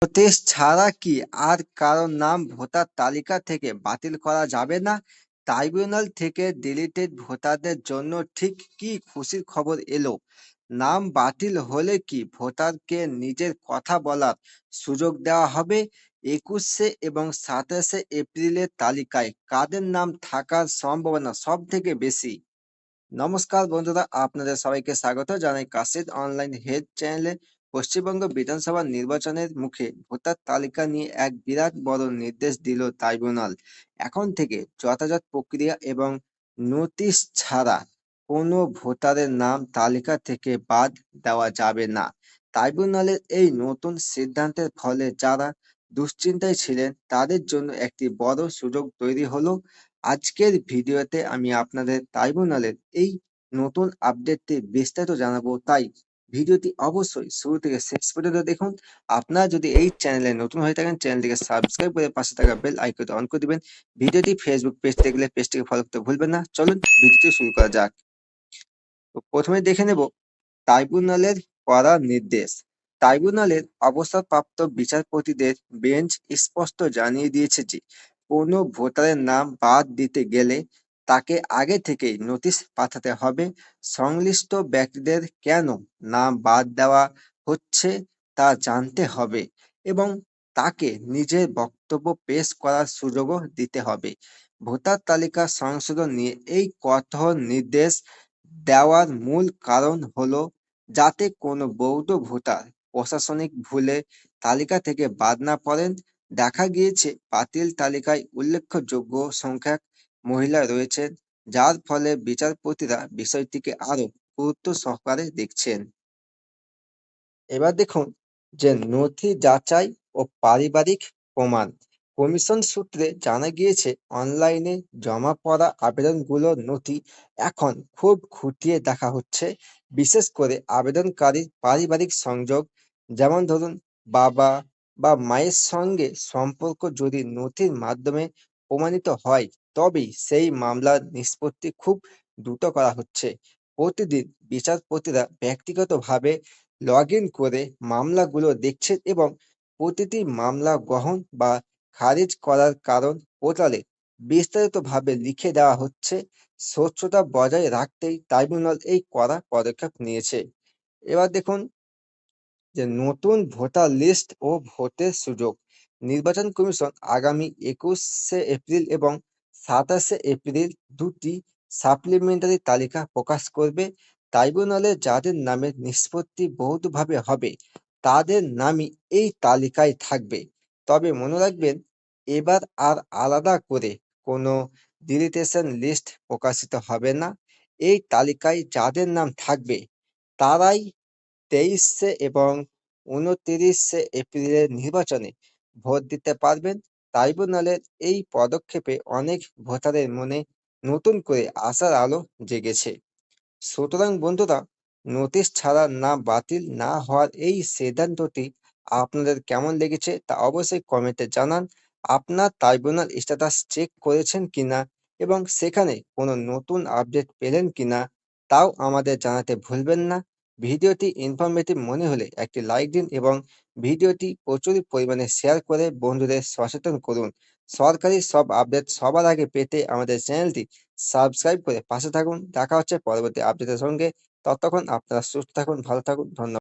Notice ছাড়া কি আর কারো নাম ভোটার তালিকা থেকে বাতিল করা যাবে না? ট্রাইব্যুনাল থেকে ডিলিটেড ভোটারদের জন্য ঠিক কি খুশির খবর এলো? নাম বাতিল হলে কি ভোটারকে নিজের কথা বলার সুযোগ দেওয়া হবে? ২১শে এবং ২৭শে এপ্রিলের তালিকায় কাদের নাম থাকার সম্ভাবনা সব থেকে বেশি? নমস্কার বন্ধুরা, আপনাদের সবাইকে স্বাগত জানাই কাশিদ অনলাইন হেড চ্যানেলে। পশ্চিমবঙ্গ বিধানসভা নির্বাচনের মুখে ভোটার তালিকা নিয়ে এক বিরাট বড় নির্দেশ দিল ট্রাইব্যুনাল। এখন থেকে যথাযথ প্রক্রিয়া এবং নোটিশ ছাড়া কোনো ভোটারের নাম তালিকা থেকে বাদ দেওয়া যাবে না। ট্রাইব্যুনালের এই নতুন সিদ্ধান্তের ফলে যারা দুশ্চিন্তায় ছিলেন তাদের জন্য একটি বড় সুযোগ তৈরি হলো। আজকের ভিডিওতে আমি আপনাদের ট্রাইব্যুনালের এই নতুন আপডেটটি বিস্তারিত জানাবো, তাই ভিডিওটি অবশ্যই শুরু থেকে শেষ পর্যন্ত দেখুন। আপনারা যদি এই চ্যানেলে নতুন হয়ে থাকেন, চ্যানেলটিকে সাবস্ক্রাইব করে পাশে থাকা বেল আইকনটি অন করে দিবেন। ভিডিওটি ফেসবুক পেজ থেকে দেখলে পেজটিকে ফলো করতে ভুলবেন না। চলুন ভিডিওটি শুরু করা যাক। তো প্রথমে দেখে নেব ট্রাইব্যুনালের কড়া নির্দেশ। ট্রাইব্যুনালের অবসরপ্রাপ্ত বিচারপতিদের বেঞ্চ স্পষ্ট জানিয়ে দিয়েছে যে কোনো ভোটারের নাম বাদ দিতে গেলে তাকে আগে থেকেই নোটিশ পাঠাতে হবে। সংশ্লিষ্ট ব্যক্তিদের কেন নাম বাদ দেওয়া হচ্ছে তা জানতে হবে এবং তাকে নিজের বক্তব্য পেশ করার সুযোগও দিতে হবে। ভোটার তালিকা সংশোধন নিয়ে এই কঠোর নির্দেশ দেওয়ার মূল কারণ হলো যাতে কোনো বৈধ ভোটার প্রশাসনিক ভুলে তালিকা থেকে বাদ না পড়েন। দেখা গিয়েছে বাতিল তালিকায় উল্লেখযোগ্য সংখ্যক মহিলা রয়েছেন, যার ফলে বিচারপতিরা বিষয়টিকে আরো গুরুত্ব সহকারে দেখছেন। এবার দেখুন যে নথি যাচাই ও পারিবারিক প্রমাণ। কমিশন সূত্রে জানা গিয়েছে অনলাইনে জমা পড়া আবেদনগুলোর নথি এখন খুব খুঁটিয়ে দেখা হচ্ছে, বিশেষ করে আবেদনকারীর পারিবারিক সংযোগ, যেমন ধরুন বাবা বা মায়ের সঙ্গে সম্পর্ক যদি নথির মাধ্যমে প্রমাণিত হয় তবেই সেই মামলার নিষ্পত্তি খুব দ্রুত করা হচ্ছে। প্রতিদিন বিচারপতিরা ব্যক্তিগতভাবে লগ ইন করে মামলাগুলো দেখছেন এবং প্রতিটি মামলা গ্রহণ বা খারিজ করার কারণ পোর্টালে বিস্তারিতভাবে লিখে দেওয়া হচ্ছে। স্বচ্ছতা বজায় রাখতেই ট্রাইব্যুনাল এই কড়া পদক্ষেপ নিয়েছে। এবার দেখুন যে নতুন ভোটার লিস্ট ও ভোটের সুযোগ। নির্বাচন কমিশন আগামী ২১শে এপ্রিল এবং ২৭শে এপ্রিল দুটি সাপ্লিমেন্টারি তালিকা প্রকাশ করবে। ট্রাইব্যুনালে যাদের নামের নিষ্পত্তি বহুতভাবে হবে তাদের নামই এই তালিকায় থাকবে। তবে মনে রাখবেন, এবার আর আলাদা করে কোনো ডিলিটেশন লিস্ট প্রকাশিত হবে না। এই তালিকায় যাদের নাম থাকবে তারাই ২৩শে এবং ২৯শে এপ্রিলের নির্বাচনে ভোট দিতে পারবেন। ট্রাইব্যুনালের এই পদক্ষেপে অনেক ভোটারের মনে নতুন করে আশার আলো জেগেছে। সুতরাং বন্ধুরা, নোটিশ ছাড়া না বাতিল না হওয়ার এই সিদ্ধান্তটি আপনাদের কেমন লেগেছে তা অবশ্যই কমেন্টে জানান। আপনার ট্রাইব্যুনাল স্ট্যাটাস চেক করেছেন কিনা এবং সেখানে কোনো নতুন আপডেট পেলেন কিনা তাও আমাদের জানাতে ভুলবেন না। ভিডিওটি ইনফরমেটিভ মনে হলে একটি লাইক দিন এবং ভিডিওটি প্রচুর পরিমাণে শেয়ার করে বন্ধুদের সচেতন করুন। সরকারি সব আপডেট সবার আগে পেতে আমাদের চ্যানেলটি সাবস্ক্রাইব করে পাশে থাকুন। দেখা হচ্ছে পরবর্তী আপডেটের সঙ্গে। ততক্ষণ আপনারা সুস্থ থাকুন, ভালো থাকুন। ধন্যবাদ।